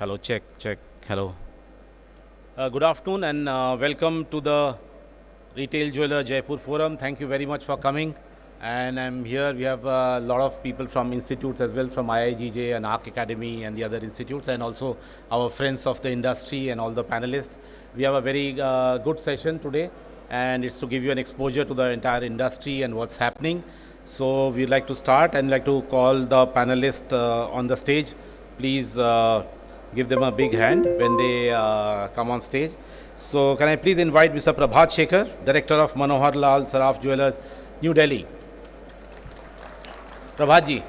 Hello, check, check. Hello. Good afternoon and welcome to the Retail Jeweler Jaipur Forum. Thank you very much for coming. And I'm here. We have a lot of people from institutes as well, from IIGJ and ARC Academy and the other institutes, and also our friends of the industry and all the panelists. We have a very good session today, and it's to give you an exposure to the entire industry and what's happening. So we'd like to start and like to call the panelists on the stage. Please give them a big hand when they come on stage. So can I please invite Mr. Prabhat Shekhar, Director of Manohar Lal Saraf Jewellers, New Delhi. Prabhat ji.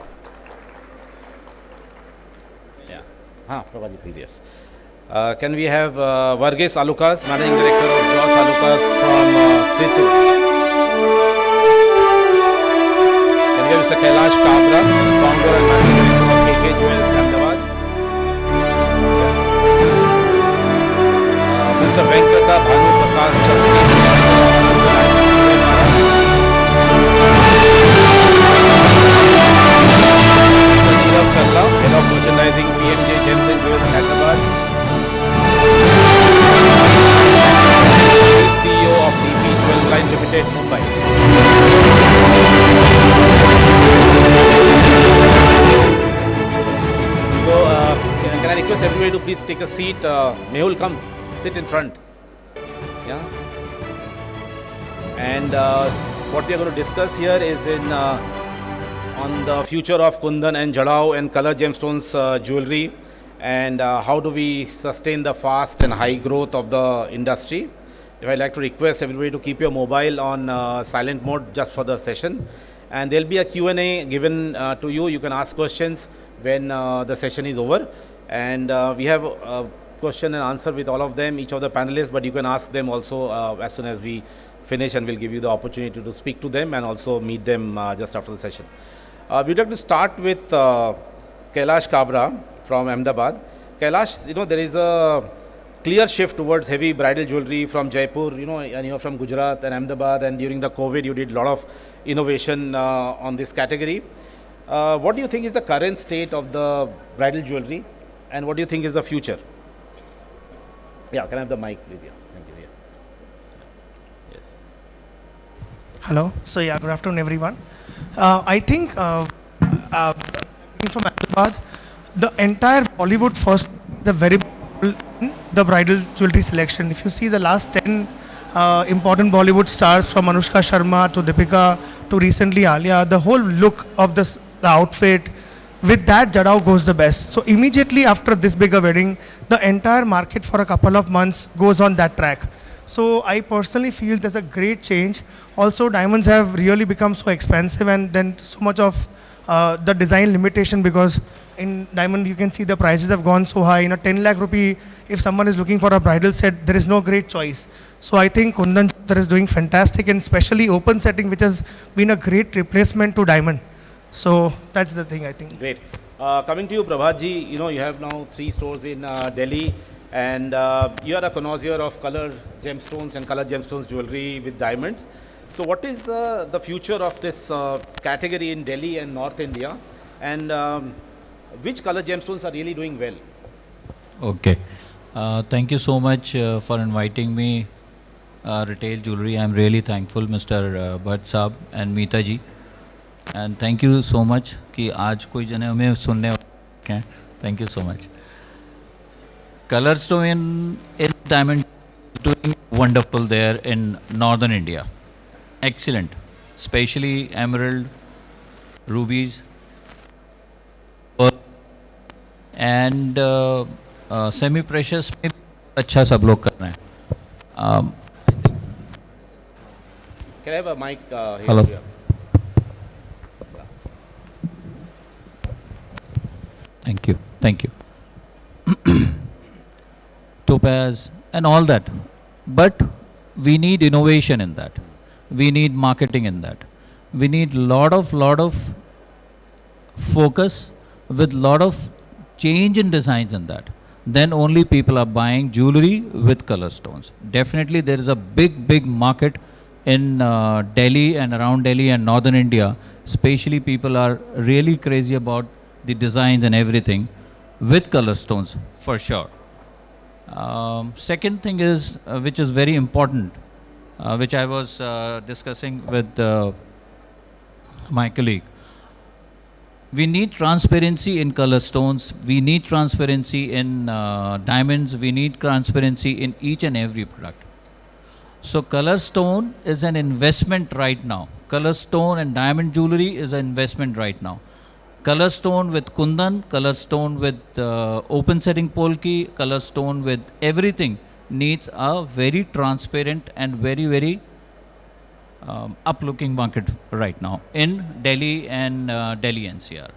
Yeah. Prabhat ji, please, yes. Can we have Varghese Alukas, Managing Director of Joss Alukas from Thrissur. Can we have Mr. Kailash Kabra, Founder and Managing Director of KK Jewels, Ahmedabad. Mr. Venkata Bhanu Prakash Chastri, Mr. Nirav Challa, Head of Merchandising, PMJ Gems and Jewels, Hyderabad. CEO of DP Jewel Line Limited, Mumbai. So, can I request everybody to please take a seat? Mehul, come. Sit in front. Yeah. And what we are going to discuss here is on the future of Kundan and JADAU and color gemstones jewelry, and how do we sustain the fast and high growth of the industry. If I'd like to request everybody to keep your mobile on silent mode just for the session, and there'll be a Q&A given to you. You can ask questions when the session is over, and we have question and answer with all of them, each of the panelists, but you can ask them also as soon as we finish, and we'll give you the opportunity to speak to them and also meet them just after the session. We'd like to start with Kailash Kabra from Ahmedabad. Kailash, there is a clear shift towards heavy bridal jewelry from Jaipur, and you're from Gujarat and Ahmedabad, and during the COVID, you did a lot of innovation on this category. What do you think is the current state of the bridal jewelry, and what do you think is the future? Yeah, can I have the mic, please? Yeah, thank you. Yeah. Yes. Hello. So yeah, good afternoon, everyone. I think from Ahmedabad, the entire Bollywood first, the very the bridal jewelry selection. If you see the last 10 important Bollywood stars, from Anushka Sharma to Deepika to recently Alia, the whole look of the outfit, with that JADAU goes the best. So immediately after this bigger wedding, the entire market for a couple of months goes on that track. So I personally feel there's a great change. Also, diamonds have really become so expensive, and then so much of the design limitation, because in diamond you can see the prices have gone so high. 10 lakh rupee, if someone is looking for a bridal set, there is no great choice. So I think Kundan is doing fantastic, and especially open setting, which has been a great replacement to diamond. So that's the thing, I think. Great. Coming to you, Prabhat ji, you have now 3 stores in Delhi, and you are a connoisseur of color gemstones and color gemstones jewelry with diamonds. So what is the future of this category in Delhi and North India, and which color gemstones are really doing well? Okay. Thank you so much for inviting me, Retail Jewelry. I'm really thankful, Mr. Bhatt Saab and Meeta ji. And thank you so much कि आज कोई जने हमें सुनने हैं. Thank you so much. Colorstone in diamond doing wonderful there in northern India. Excellent. Especially emerald, rubies, and semi-precious में अच्छा सब लोग कर रहे हैं. Can I have a mic here? Hello. Here? Thank you. Topaz and all that. But we need innovation in that. We need marketing in that. We need lot of focus with lot of change in designs in that. Then only people are buying jewelry with color stones. Definitely there is a big market in Delhi and around Delhi and northern India. Especially people are really crazy about the designs and everything. with color stones for sure. Second thing is, which is very important, which I was discussing with my colleague. We need transparency in color stones. We need transparency in diamonds. We need transparency in each and every product. So color stone is an investment right now. Color stone and diamond jewelry is an investment right now. Color stone with kundan, color stone with open setting polki, color stone with everything needs a very transparent and very up-looking market right now in Delhi and Delhi NCR.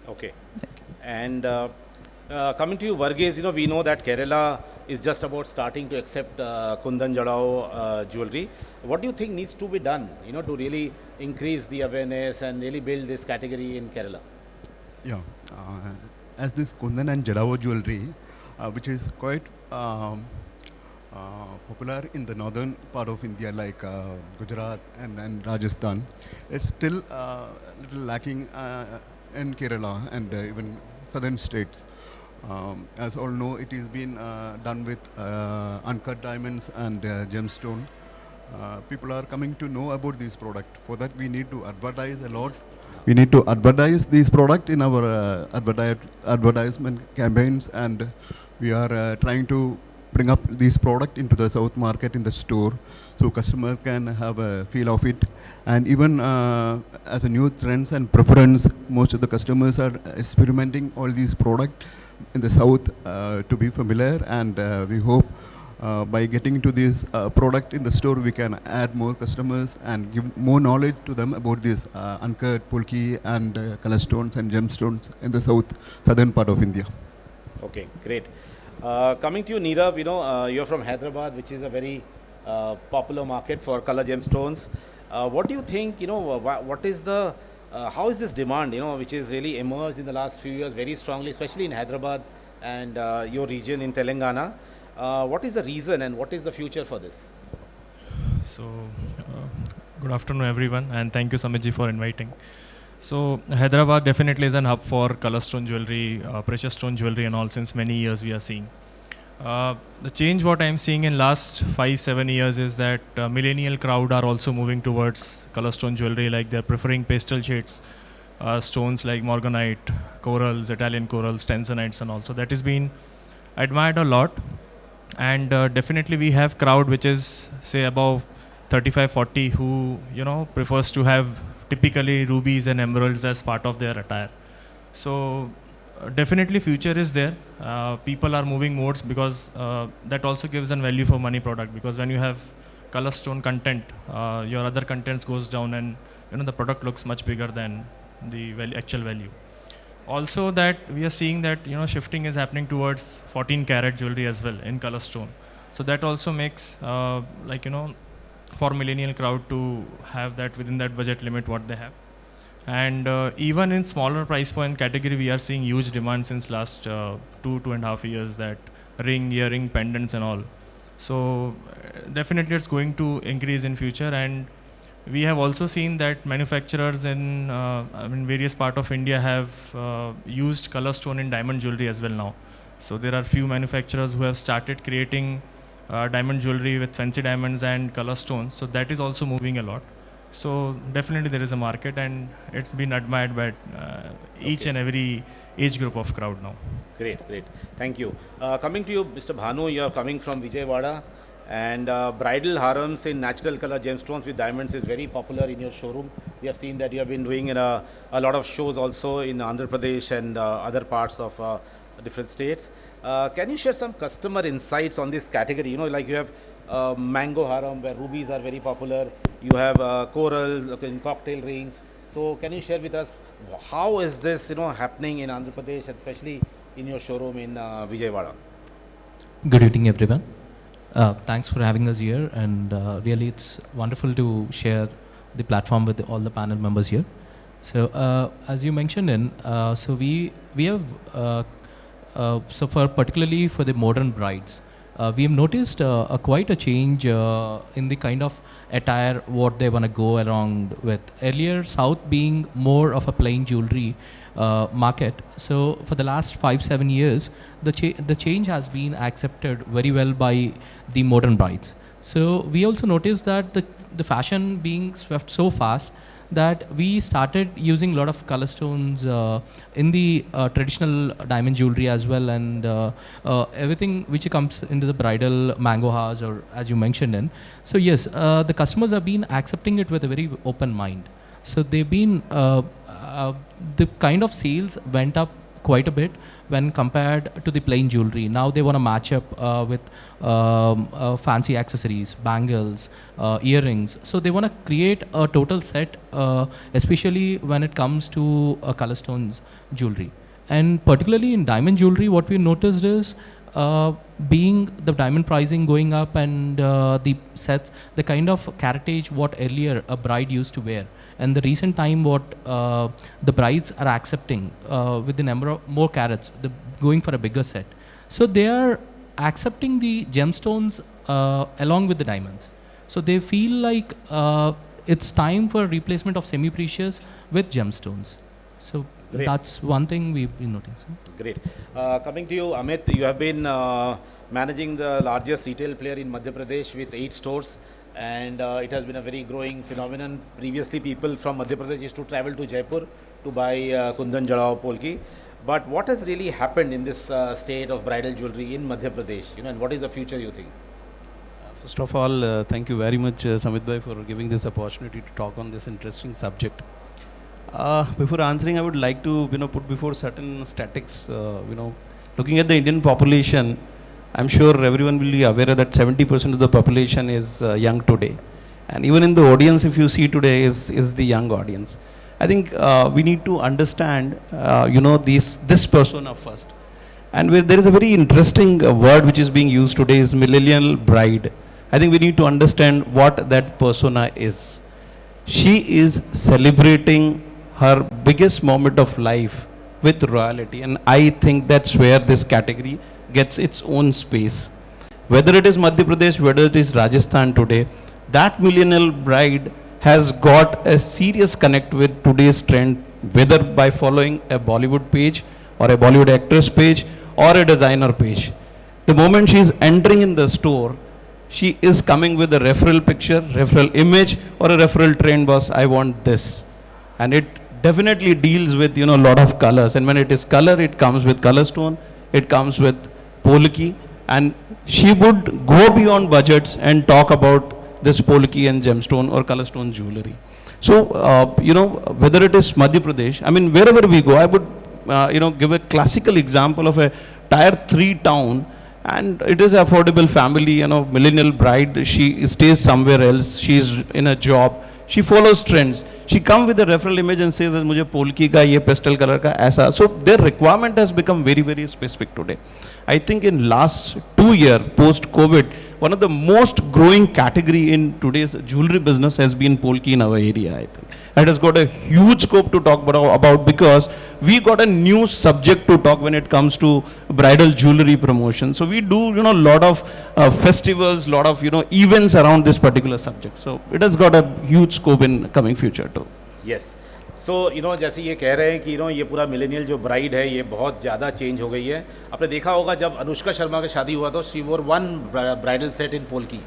Okay. And coming to you, Varghese, we know that Kerala is just about starting to accept Kundan Jadau jewelry. What do you think needs to be done, to really increase the awareness and really build this category in Kerala? Yeah, as this Kundan and JADAU jewelry, which is quite popular in the northern part of India, like Gujarat and Rajasthan, it's still a little lacking in Kerala and even southern states. As all know, it is been done with uncut diamonds and gemstone. People are coming to know about this product. For that, we need to advertise a lot. We need to advertise this product in our advertisement campaigns, and we are trying to bring up this product into the south market in the store, so customer can have a feel of it. And even as a new trends and preference, most of the customers are experimenting all these products in the south to be familiar, and we hope by getting to this product in the store, we can add more customers and give more knowledge to them about this uncut polki and color stones and gemstones in the southern part of India. Okay, great. Coming to you, Neerav, you're from Hyderabad, which is a very popular market for color gemstones. What do you think, what is the, how is this demand, which is really emerged in the last few years very strongly, especially in Hyderabad and your region in Telangana? What is the reason and what is the future for this? So, good afternoon, everyone, and thank you, Samitji, for inviting. So, Hyderabad definitely is an hub for color stone jewelry, precious stone jewelry, and all. Since many years, we are seeing the change. What I am seeing in last 5-7 years is that millennial crowd are also moving towards color stone jewelry. Like they're preferring pastel shades, stones like morganite, corals, Italian corals, tensonites, and also that is being admired a lot. And definitely we have crowd which is say above 35-40 who prefers to have typically rubies and emeralds as part of their attire. So definitely future is there. People are moving modes because that also gives an value for money product, because when you have color stone content, your other contents goes down, and the product looks much bigger than the actual value. Also that we are seeing that shifting is happening towards 14 karat jewelry as well in color stone. So that also makes for millennial crowd to have that within that budget limit what they have. And even in smaller price point category, we are seeing huge demand since last 2.5 years, that ring, earring, pendants and all. So definitely it's going to increase in future. And we have also seen that manufacturers in various parts of India have used color stone in diamond jewelry as well now. So there are few manufacturers who have started creating diamond jewelry with fancy diamonds and color stones. So that is also moving a lot. So definitely there is a market, and it's been admired by each and every age group of crowd now. Great, great. Thank you. Coming to you, Mr. Bhanu, you are coming from Vijayawada, and bridal harams in natural color gemstones with diamonds is very popular in your showroom. We have seen that you have been doing in a lot of shows also in Andhra Pradesh and other parts of different states. Can you share some customer insights on this category? Like you have mango haram where rubies are very popular. You have corals in cocktail rings. So can you share with us how is this happening in Andhra Pradesh, especially in your showroom in Vijayawada? Good evening, everyone. Thanks for having us here, and really it's wonderful to share the platform with all the panel members here. So as you mentioned, so we have so for particularly for the modern brides, we have noticed quite a change in the kind of attire what they want to go around with. Earlier, South being more of a plain jewelry, market. So for the last 5-7 years, the change has been accepted very well by the modern brides. So we also noticed that the fashion being swept so fast that we started using a lot of color stones in the traditional diamond jewelry as well, and everything which comes into the bridal mango house, or as you mentioned in. So yes, the customers have been accepting it with a very open mind. So they've been the kind of sales went up quite a bit when compared to the plain jewelry. Now they want to match up with fancy accessories, bangles, earrings. So they want to create a total set, especially when it comes to color stones jewelry. And particularly in diamond jewelry, what we noticed is being the diamond pricing going up, and the sets, the kind of caratage what earlier a bride used to wear, and the recent time what the brides are accepting with the number of more carats, going for a bigger set. So they are accepting the gemstones along with the diamonds. So they feel like it's time for replacement of semi-precious with gemstones. So Great. that's one thing we've been noticing. Great. Coming to you, Amit, you have been managing the largest retail player in Madhya Pradesh with 8 stores, and it has been a very growing phenomenon. Previously, people from Madhya Pradesh used to travel to Jaipur to buy Kundan, JADAU, Polki. But what has really happened in this state of bridal jewelry in Madhya Pradesh? And what is the future, you think? First of all, thank you very much, Samit bhai, for giving this opportunity to talk on this interesting subject. Before answering, I would like to put before certain statistics. Looking at the Indian population, I'm sure everyone will be aware that 70% of the population is young today, and even in the audience, if you see today, is the young audience. I think we need to understand, this persona first. And there is a very interesting word which is being used today is millennial bride. I think we need to understand what that persona is. She is celebrating her biggest moment of life with royalty, and I think that's where this category gets its own space. Whether it is Madhya Pradesh, whether it is Rajasthan today, that millennial bride has got a serious connect with today's trend, whether by following a Bollywood page or a Bollywood actress page or a designer page. The moment she is entering in the store, she is coming with a referral picture, referral image, or a referral trend boss, I want this. And it definitely deals with a lot of colors, and when it is color, it comes with color stone, it comes with polki, and she would go beyond budgets and talk about this polki and gemstone or color stone jewelry. So whether it is Madhya Pradesh, I mean wherever we go, I would give a classical example of a tier 3 town, and it is affordable family, millennial bride, she stays somewhere else, she is in a job, she follows trends, she comes with a referral image and says that mujhe polki ka, ye pastel color ka, aisa. So their requirement has become very, very specific today. I think in last 2 years post COVID, one of the most growing category in today's jewelry business has been polki in our area. I think it has got a huge scope to talk about because we got a new subject to talk when it comes to bridal jewelry promotion. So we do lot of festivals, lot of events around this particular subject. So it has got a huge scope in coming future too. Yes. सो जैसे ये कह रहे हैं कि ये पूरा millennial जो bride है ये बहुत ज़्यादा चेंज हो गई है. आपने देखा होगा जब अनुष्का शर्मा की शादी हुआ तो शी वोर one bridal set in polki.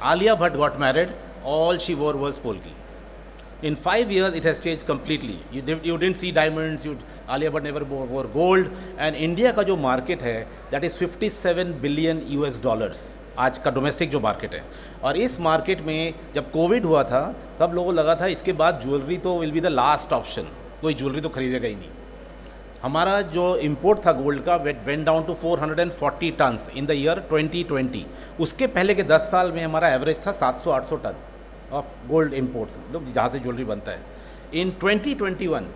Alia Bhatt got married, all she वोर was polki. In 5 years it has changed completely. You didn't see diamonds, Alia Bhatt never wore gold. And India का जो market है that is $57 billion आज का domestic जो market है. और इस मार्केट में जब कोविड हुआ था तब लोगों को लगा था इसके बाद ज्वेलरी तो will be the last option, कोई ज्वेलरी तो खरीदेगा ही नहीं. हमारा जो इंपोर्ट था गोल्ड का went down to 440 tons in the year 2020. उसके पहले के 10 साल में हमारा एवरेज था 700-800 टन ऑफ गोल्ड इम्पोर्ट्स, जहाँ से ज्वेलरी बनता है. इन 2021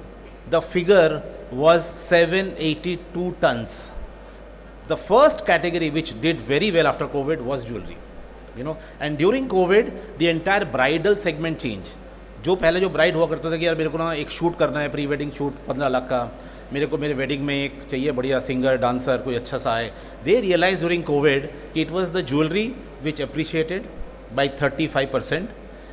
the figure was 782 tons. The first category which did very well after COVID was jewelry, and during COVID the entire bridal segment changed. जो पहले जो ब्राइड हुआ करता था कि यार मेरे को ना एक शूट करना है, प्री वेडिंग शूट 15 लाख का, मेरे को मेरे वेडिंग में एक चाहिए बढ़िया सिंगर डांसर कोई अच्छा सा है. They realized during COVID it was the jewelry which appreciated by 35%,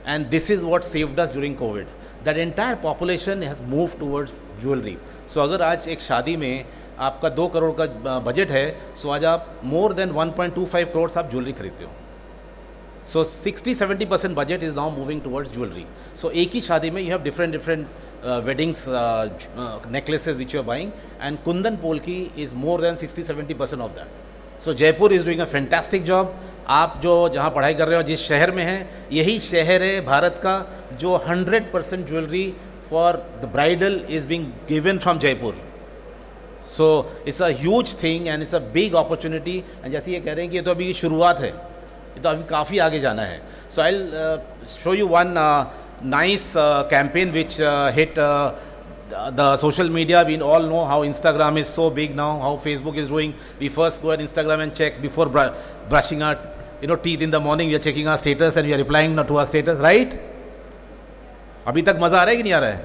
and this is what saved us during COVID. That entire population has moved towards jewelry. सो अगर आज एक शादी में आपका 2 करोड़ का बजट है, सो आज आप मोर देन 1.25 करोड़ आप ज्वेलरी खरीदते हो. So 60-70% budget is now moving towards jewelry. So एक ही शादी में you have different weddings necklaces which you are buying, and Kundan Polki is more than 60-70% of that. So Jaipur is doing a fantastic job. आप जो जहाँ पढ़ाई कर रहे हो जिस शहर में हैं, यही शहर है भारत का जो 100% jewellery for the bridal is being given from Jaipur. So it's a huge thing and it's a big opportunity. And जैसे ये कह रहे हैं कि ये तो अभी शुरुआत है, ये तो अभी काफ़ी आगे जाना है. So I'll show you one nice campaign which hit the social media. We all know how Instagram is so big now, how Facebook is doing. We first go on Instagram and check before brushing our teeth in the morning. We are checking our status and we are replying to our status, right? अभी तक मज़ा आ रहा है कि नहीं आ रहा है?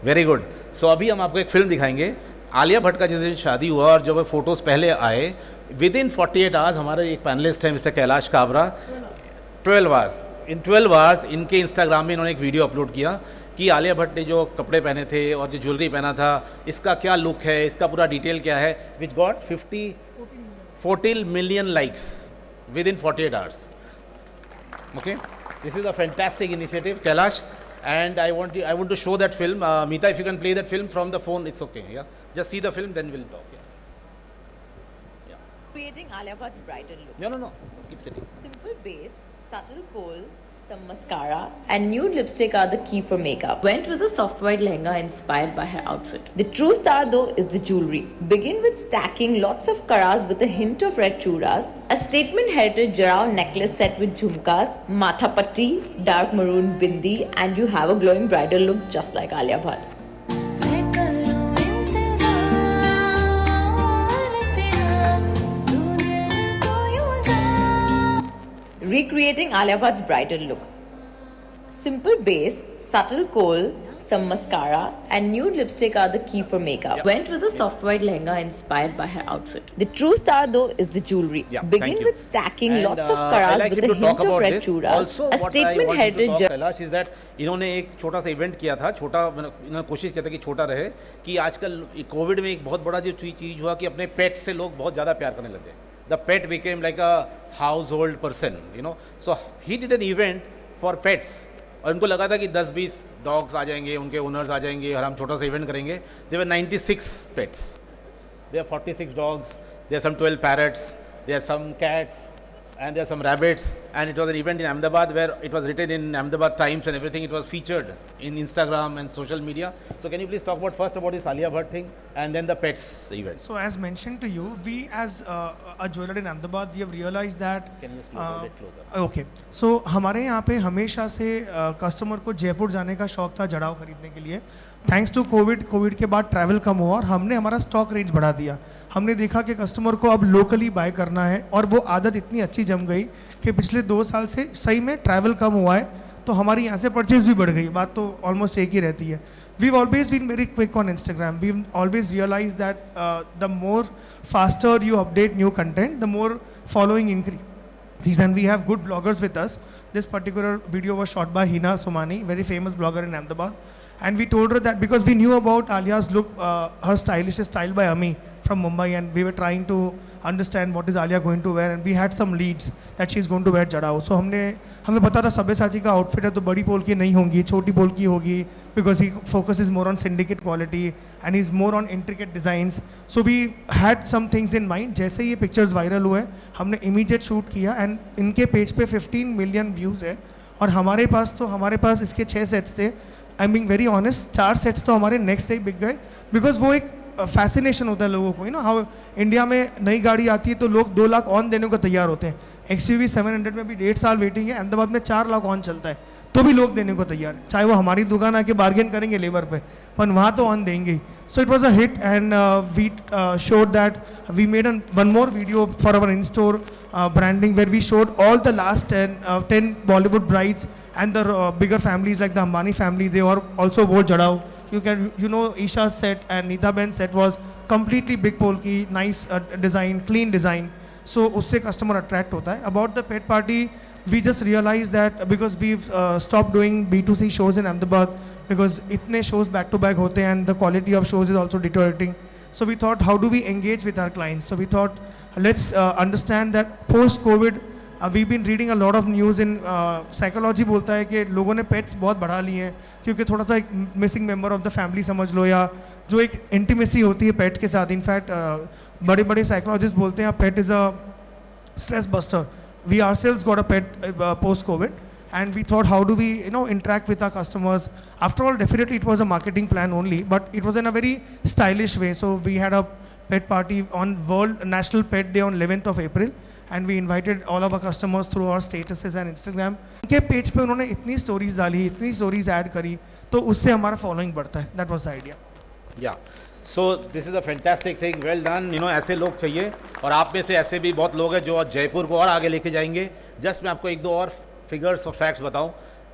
Very good. सो अभी हम आपको एक फिल्म दिखाएंगे. आलिया भट्ट का जिस दिन शादी हुआ और जब फोटोज़ पहले आए, विद इन 48 आवर्स हमारे एक पैनलिस्ट है मिस्टर कैलाश काबरा, 12 आवर्स, इन 12 आवर्स इनके इंस्टाग्राम में इन्होंने एक वीडियो अपलोड किया कि आलिया भट्ट ने जो कपड़े पहने थे और जो ज्वेलरी पहना था, इसका क्या लुक है, इसका पूरा डिटेल क्या है, which got 14 million likes with in 48 hours. Okay, this is a fantastic initiative Kailash. And I want to show that film. Meeta, if you can play that film from the phone, it's okay. Yeah, just see the film, then we'll talk. Yeah. Creating Alia Bhatt's bridal look. No. Keep sitting. Simple base, subtle kohl, some mascara, and nude lipstick are the key for makeup. Went with a soft white lehenga inspired by her outfit. The true star though is the jewelry. Begin with stacking lots of karas with a hint of red churas, a statement heritage JADAU necklace set with jhumkas, matha patti, dark maroon bindi, and you have a glowing bridal look just like Alia Bhatt. Recreating Alia Bhatt's bridal look. Simple base, subtle kohl, some mascara, and nude lipstick are the key for makeup. Yeah. Went with a soft white lehenga inspired by her outfit. The true star though is the jewelry. Yeah, Begin thank you. with stacking And, lots of I karas like with him a to talk hint of about red this. churas, Also, a what I statement wanted to heritage talk, Kailash, is that इन्होंने एक छोटा सा event किया था, छोटा इन्होंने कोशिश किया था कि छोटा रहे, कि आजकल कोविड में एक बहुत बड़ा जो चीज़ हुआ कि अपने पेट से लोग बहुत ज़्यादा प्यार करने लगे. The pet became like a household person, So he did an event for pets. और उनको लगा था कि 10-20 डॉग्स आ जाएंगे, उनके ओनर्स आ जाएंगे और हम छोटा सा इवेंट करेंगे. There were 96 pets. There are 46 dogs. There are some 12 parrots. There are some cats. And there are some rabbits. And it was an event in Ahmedabad where it was written in Ahmedabad Times and everything. It was featured in Instagram and social media. So can you please talk about first about this Alia Bhatt thing and then the pets event? So as mentioned to you, we as a jeweler in Ahmedabad, we have realized that. Can you just move a bit closer? Okay, so हमारे यहाँ पे हमेशा से customer को जयपुर जाने का शौक था जड़ाऊ खरीदने के लिए. थैंक्स टू कोविड के बाद ट्रैवल कम हुआ और हमने हमारा स्टॉक रेंज बढ़ा दिया. हमने देखा कि कस्टमर को अब लोकली बाय करना है और वो आदत इतनी अच्छी जम गई कि पिछले 2 साल से सही में ट्रैवल कम हुआ है, तो हमारी यहाँ से परचेज भी बढ़ गई. बात तो ऑलमोस्ट एक ही रहती है. We've always been very quick on Instagram. We've always realized that the more faster you update new content, the more following increase. And we have good bloggers with us. This particular video was shot by Hina Somani, very famous blogger in Ahmedabad. And we told her that because we knew about Alia's look, her stylish is styled by Ami from Mumbai, and we were trying to understand what is Alia going to wear, and we had some leads that she's going to wear JADAU. So हमें पता था सब्यसाची का outfit है तो बड़ी पोल की नहीं होंगी, छोटी पोल की होगी, because he focuses more on syndicate quality and he's more on intricate designs. So we had some things in mind. जैसे ये pictures viral हुए, हमने immediate shoot किया and इनके पेज पे 15 million views है और हमारे पास इसके 6 sets थे. I'm being very honest, 4 sets तो हमारे next day बिक गए, because वो एक फैसिनेशन होता है लोगों को. हाउ इंडिया में नई गाड़ी आती है तो लोग 2 लाख ऑन देने को तैयार होते हैं. XUV 700 में भी 1.5 साल वेटिंग है, अहमदाबाद में 4 लाख ऑन चलता है तो भी लोग देने को तैयार है, चाहे वो हमारी दुकान आके बार्गेन करेंगे लेबर पे, पर वहाँ तो ऑन देंगे. So it was a hit and we showed that we made one more video for our in-store branding where we showed all the last 10 Bollywood brides and the bigger families like the Ambani family. They also wore JADAU. Isha's set and Neeta Ben's set was completely big polki, nice design, clean design. So उससे customer attract होता है. About the pet party, we just realized that because we've stopped doing B2C shows in Ahmedabad because itne shows back to back hote and the quality of shows is also deteriorating. So we thought, how do we engage with our clients? So we thought, let's understand that post-COVID, we've been reading a lot of news in psychology बोलता है कि लोगों ने pets बहुत बढ़ा लिए हैं क्योंकि थोड़ा सा एक missing member of the family समझ लो या जो एक intimacy होती है pet के साथ. In fact, बड़े बड़े psychologists बोलते हैं pet is a stress buster. We ourselves got a pet post-COVID, and we thought, how do we, interact with our customers? After all, definitely it was a marketing plan only, but it was in a very stylish way. So we had a pet party on World National Pet Day on 11th of April, and we invited all of our customers through our statuses and Instagram. उनके page पे उन्होंने इतनी stories डाली, इतनी stories add करी, तो उससे हमारा following बढ़ता है. That was the idea. Yeah. So this is a fantastic thing. Well done. ऐसे लोग चाहिए और आप में से ऐसे भी बहुत लोग हैं जो जयपुर को और आगे लेके जाएंगे. जस्ट मैं आपको एक दो और फिगर्स और फैक्ट्स बताऊं.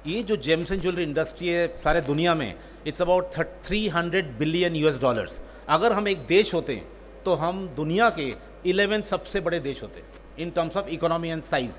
ये जो जेम्स एंड ज्वेलरी इंडस्ट्री है सारे दुनिया में, it's about 300 billion US dollars. अगर हम एक देश होते हैं तो हम दुनिया के 11 सबसे बड़े देश होते in terms of economy and size.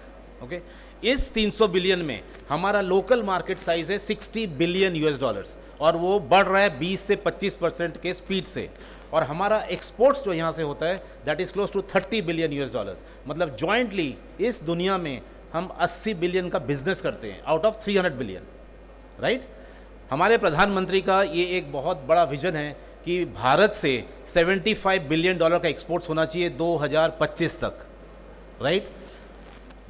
Okay, इस 300 बिलियन में हमारा लोकल मार्केट साइज है 60 बिलियन यूएस डॉलर्स और वो बढ़ रहा है 20 से 25% के स्पीड से. और हमारा एक्सपोर्ट्स जो यहाँ से होता है that is close to 30 billion US dollars. मतलब जॉइंटली इस दुनिया में हम 80 बिलियन का बिजनेस करते हैं आउट ऑफ 300 बिलियन. राइट. हमारे प्रधानमंत्री का ये एक बहुत बड़ा विजन है कि भारत से 75 बिलियन डॉलर का एक्सपोर्ट्स होना चाहिए 2025 तक. राइट.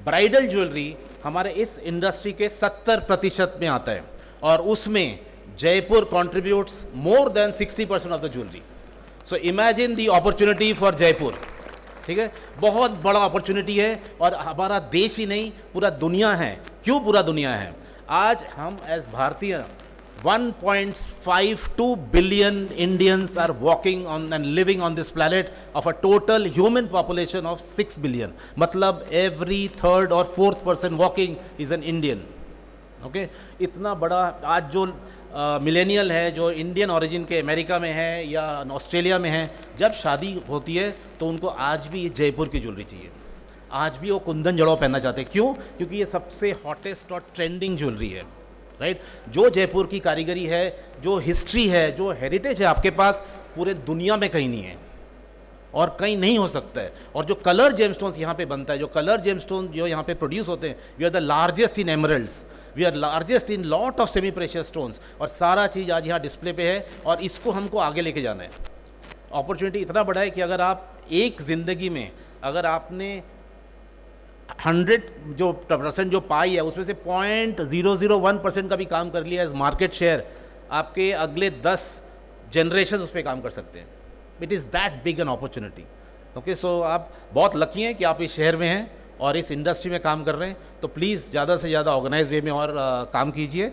ब्राइडल ज्वेलरी हमारे इस इंडस्ट्री के 70% में आता है और उसमें Jaipur contributes more than 60% of the jewelry. So imagine the opportunity for Jaipur. ठीक है, बहुत बड़ा अपॉर्चुनिटी है और हमारा देश ही नहीं पूरा दुनिया है. क्यों पूरा दुनिया है? आज हम एज भारतीय 1.52 billion Indians are walking on and living on this planet of a total human population of 6 billion. मतलब every third or fourth person walking is an Indian. Okay, इतना बड़ा आज जो मिलेनियल है जो इंडियन ओरिजिन के America में है या ऑस्ट्रेलिया में है, जब शादी होती है तो उनको आज भी ये जयपुर की ज्वेलरी चाहिए. आज भी वो कुंदन जड़ाऊ पहनना चाहते हैं. क्यों? क्योंकि ये सबसे हॉटेस्ट और ट्रेंडिंग ज्वेलरी है. राइट. जो जयपुर की कारीगरी है, जो हिस्ट्री है, जो हेरिटेज है आपके पास, पूरे दुनिया में कहीं नहीं है और कहीं नहीं हो सकता है. और जो कलर जेमस्टोन्स यहाँ पे बनता है, जो कलर जेमस्टोन जो यहाँ पे प्रोड्यूस होते हैं, we are the largest in emeralds, we are largest in lot of semi precious stones. और सारा चीज़ आज यहाँ डिस्प्ले पे है और इसको हमको आगे लेके जाना है. अपॉर्चुनिटी इतना बड़ा है कि अगर आप एक ज़िंदगी में अगर आपने 100% जो पाई है उसमें से 0.001% का भी काम कर लिया एज मार्केट शेयर, आपके अगले 10 जनरेशन उस पर काम कर सकते हैं. It is that big an opportunity. Okay, so आप बहुत लकी हैं कि आप इस शहर में हैं और इस इंडस्ट्री में काम कर रहे हैं. तो प्लीज़ ज़्यादा से ज़्यादा ऑर्गेनाइज वे में और काम कीजिए.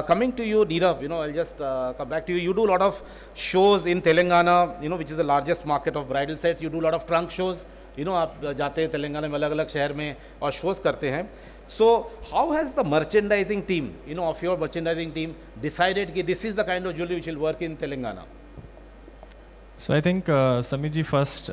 Coming to you Nirav, I just come back to you. You do lot of shows in Telangana, which is the largest market of bridal sets. You do lot of trunk shows. आप जाते हैं तेलंगाना में अलग अलग शहर में और शोज करते हैं. So how has the merchandising team of your merchandising team decided कि this is the kind of jewellery which will work in Telangana? So I think, Samit ji, first,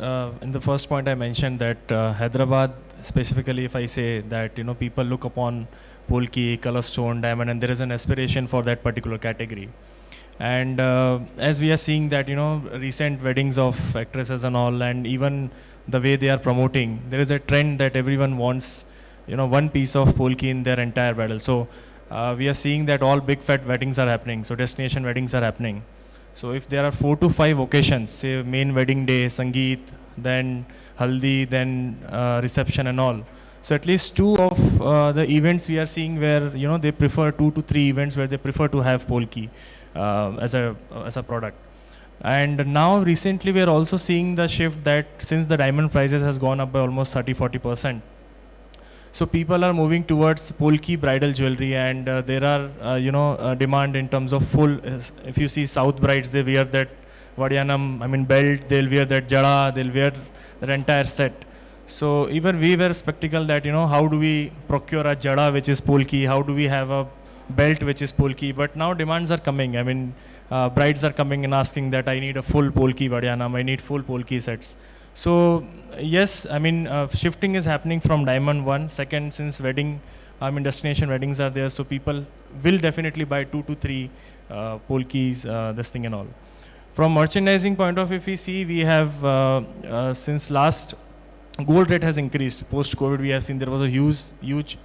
in the first point I mentioned that Hyderabad, specifically if I say that, people look upon Polki, color stone, diamond, and there is an aspiration for that particular category. And as we are seeing that, recent weddings of actresses and all, and even the way they are promoting, there is a trend that everyone wants, one piece of Polki in their entire bridal. So we are seeing that all big fat weddings are happening. So destination weddings are happening. So if there are 4 to 5 occasions, say main wedding day, Sangeet, then Haldi, then reception and all. So at least 2 of the events we are seeing where, they prefer 2 to 3 events where they prefer to have Polki as a product. And now recently we are also seeing the shift that since the diamond prices has gone up by almost 30-40%. So people are moving towards Polki bridal jewelry, and there are demand in terms of full. If you see South brides, they wear that Vadiyanam, belt. They'll wear that jada. They'll wear that entire set. So even we were skeptical that how do we procure a jada which is Polki? How do we have a belt which is Polki? But now demands are coming. Brides are coming and asking that I need a full Polki Vadiyanam. I need full Polki sets. So yes, shifting is happening from diamond one. Second, since wedding I mean, destination weddings are there, so people will definitely buy 2 to 3 polkis, this thing and all. From merchandising point of view, if we see, we have since last gold rate has increased. Post COVID, we have seen there was a huge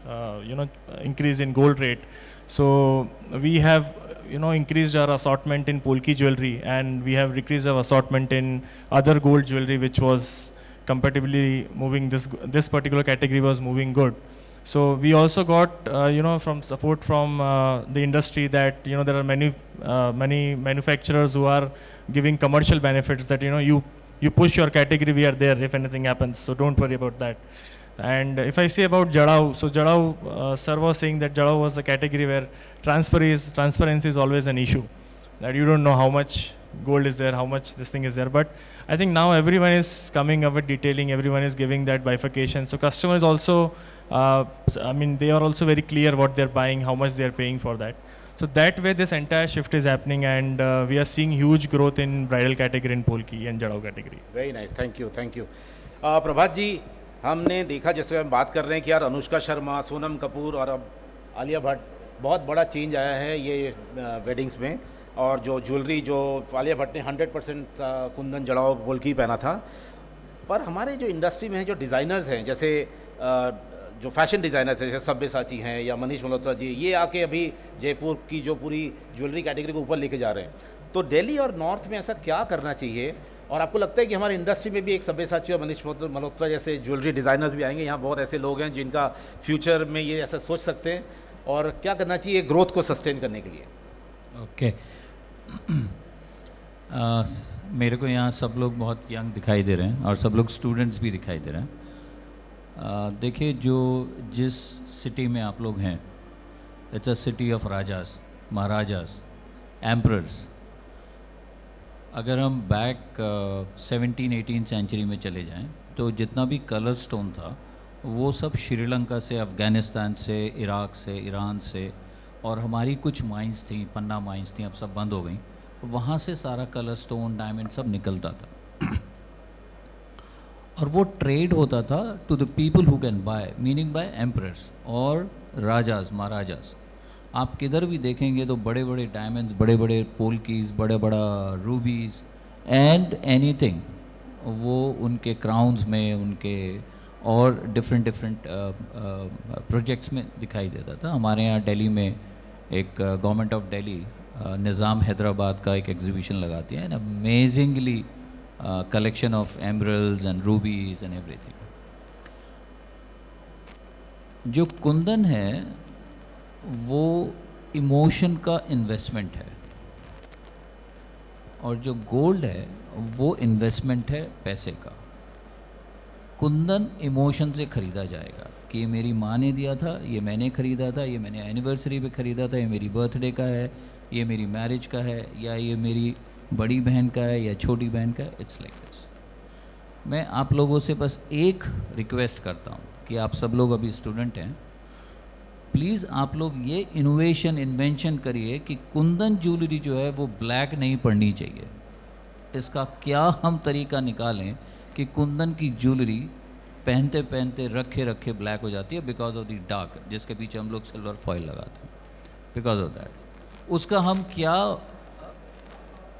increase in gold rate. So we have increased our assortment in polki jewelry, and we have decreased our assortment in other gold jewelry, which was comparatively moving. This particular category was moving good. So we also got from support from the industry that there are many manufacturers who are giving commercial benefits that you push your category, we are there if anything happens, so don't worry about that. And if I say about JADAU, so JADAU, sir was saying that JADAU was the category where transparency is always an issue, that you don't know how much gold is there, how much this thing is there. But I think now everyone is coming up with detailing, everyone is giving that bifurcation. So customers also, they are also very clear what they're buying, how much they're paying for that. So that way this entire shift is happening, and we are seeing huge growth in bridal category in Polki and JADAU category. Very nice, thank you, thank you. Prabhat ji, हमने देखा जैसे हम बात कर रहे हैं कि यार अनुष्का शर्मा, सोनम कपूर और अब आलिया भट्ट, बहुत बड़ा चेंज आया है ये वेडिंग्स में। और जो ज्वेलरी जो आलिया भट्ट ने 100% कुंदन जड़ाऊ बोल के ही पहना था, पर हमारे जो इंडस्ट्री में है, जो डिज़ाइनर्स हैं, जैसे जो फैशन डिज़ाइनर्स हैं, जैसे सब्यसाची हैं या मनीष मल्होत्रा जी, ये आके अभी जयपुर की जो पूरी ज्वेलरी कैटेगरी को ऊपर लेके जा रहे हैं। तो दिल्ली और नॉर्थ में ऐसा क्या करना चाहिए? और आपको लगता है कि हमारे इंडस्ट्री में भी एक सब्यसाची और मनीष मल्होत्रा जैसे ज्वेलरी डिज़ाइनर्स भी आएंगे? यहाँ बहुत ऐसे लोग हैं जिनका फ्यूचर में ये ऐसा सोच सकते हैं, और क्या करना चाहिए ग्रोथ को सस्टेन करने के लिए? ओके मेरे को यहाँ सब लोग बहुत यंग दिखाई दे रहे हैं और सब लोग स्टूडेंट्स भी दिखाई दे रहे हैं। देखिए, जो जिस सिटी में आप लोग हैं, it's a city of rajas, maharajas, emperors. अगर हम बैक 17-18 सेंचुरी में चले जाएं तो जितना भी कलर स्टोन था वो सब श्रीलंका से, अफ़गानिस्तान से, इराक़ से, ईरान से, और हमारी कुछ माइंस थी, पन्ना माइंस थी, अब सब बंद हो गई, वहाँ से सारा कलर स्टोन, डायमंड सब निकलता था और वो ट्रेड होता था to the people who can buy, meaning buy emperors और राजाज, महाराजास। आप किधर भी देखेंगे तो बड़े बड़े डायमंड्स, बड़े बड़े पोल्कीज़, बड़े बड़ा रूबीज़ एंड एनीथिंग, वो उनके क्राउन्स में, उनके और डिफरेंट प्रोजेक्ट्स में दिखाई देता था। हमारे यहाँ दिल्ली में एक गवर्नमेंट ऑफ दिल्ली निज़ाम हैदराबाद का एक एग्जीबिशन लगाती है, and amazingly collection of emeralds and rubies and everything. जो कुंदन है वो इमोशन का इन्वेस्टमेंट है, और जो गोल्ड है वो इन्वेस्टमेंट है पैसे का। कुंदन इमोशन से ख़रीदा जाएगा कि ये मेरी माँ ने दिया था, ये मैंने ख़रीदा था, ये मैंने एनिवर्सरी पे ख़रीदा था, ये मेरी बर्थडे का है, ये मेरी मैरिज का है, या ये मेरी बड़ी बहन का है या छोटी बहन का है। It's like this. मैं आप लोगों से बस एक रिक्वेस्ट करता हूँ कि आप सब लोग अभी स्टूडेंट हैं, प्लीज़ आप लोग ये इनोवेशन, इन्वेंशन करिए कि कुंदन ज्वेलरी जो है वो ब्लैक नहीं पड़नी चाहिए। इसका क्या हम तरीका निकालें कि कुंदन की ज्वेलरी पहनते पहनते रखे रखे ब्लैक हो जाती है बिकॉज ऑफ द डार्क, जिसके पीछे हम लोग सिल्वर फॉइल लगाते हैं, बिकॉज ऑफ दैट। उसका हम क्या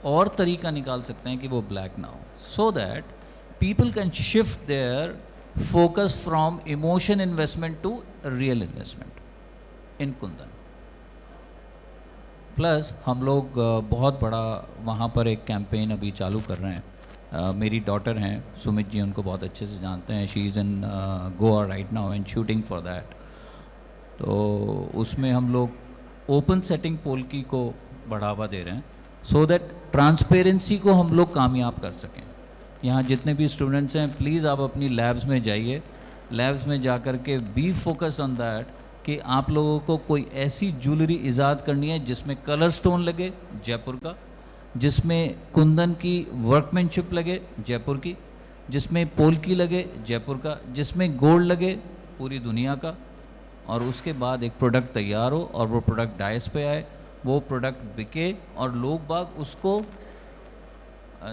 और तरीका निकाल सकते हैं कि वो ब्लैक ना हो, so that people can shift their focus from emotion investment to real investment in Kundan. Plus हम लोग बहुत बड़ा वहाँ पर एक कैंपेन अभी चालू कर रहे हैं। मेरी डॉटर हैं सुमित जी, उनको बहुत अच्छे से जानते हैं, she is in Goa right now and shooting for that. तो उसमें हम लोग ओपन सेटिंग पोल्की को बढ़ावा दे रहे हैं, सो दैट ट्रांसपेरेंसी को हम लोग कामयाब कर सकें। यहाँ जितने भी स्टूडेंट्स हैं, प्लीज़ आप अपनी लैब्स में जाइए, लैब्स में जा कर के बी फोकस ऑन दैट कि आप लोगों को कोई ऐसी ज्वेलरी ईजाद करनी है जिसमें कलर स्टोन लगे जयपुर का, जिसमें कुंदन की वर्कमैनशिप लगे जयपुर की, जिसमें पोल्की लगे जयपुर का, जिसमें गोल्ड लगे पूरी दुनिया का, और उसके बाद एक प्रोडक्ट तैयार हो और वो प्रोडक्ट डाइस पे आए, वो प्रोडक्ट बिके और लोग बाग उसको,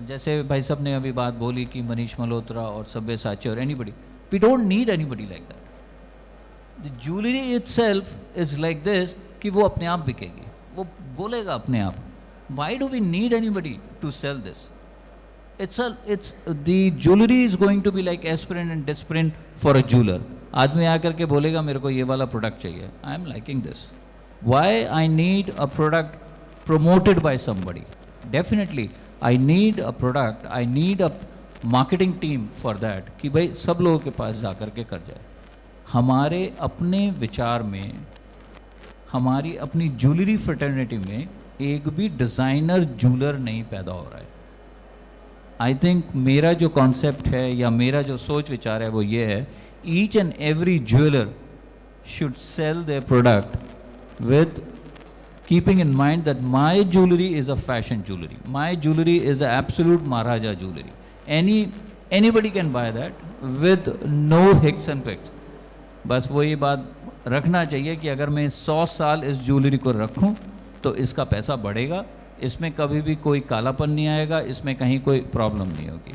जैसे भाई साहब ने अभी बात बोली कि मनीष मल्होत्रा और सब्यसाची और anybody, we don't need anybody like that. The jewelry itself is like this कि वो अपने आप बिकेगी, वो बोलेगा अपने आप. Why do we need anybody to sell this? It's the jewelry is going to be like aspirin and dispirin for a jeweler. आदमी आकर के बोलेगा मेरे को ये वाला product चाहिए. I am liking this. Why I need a product promoted by somebody? Definitely, I need a product. I need a marketing team for that. कि भाई सब लोगों के पास जा कर के कर जाए. हमारे अपने विचार में, हमारी अपनी ज्वेलरी फ्रेटर्निटी में एक भी डिज़ाइनर ज्वेलर नहीं पैदा हो रहा है. आई थिंक मेरा जो कॉन्सेप्ट है या मेरा जो सोच विचार है वो ये है, each and every jeweller should sell their product with keeping in mind that my jewelry is a fashion jewelry. My jewelry is a absolute Maharaja jewelry. Anybody can buy that with no hicks and picks. बस वही बात रखना चाहिए कि अगर मैं 100 साल इस ज्वेलरी को रखूं तो इसका पैसा बढ़ेगा, इसमें कभी भी कोई कालापन नहीं आएगा, इसमें कहीं कोई प्रॉब्लम नहीं होगी.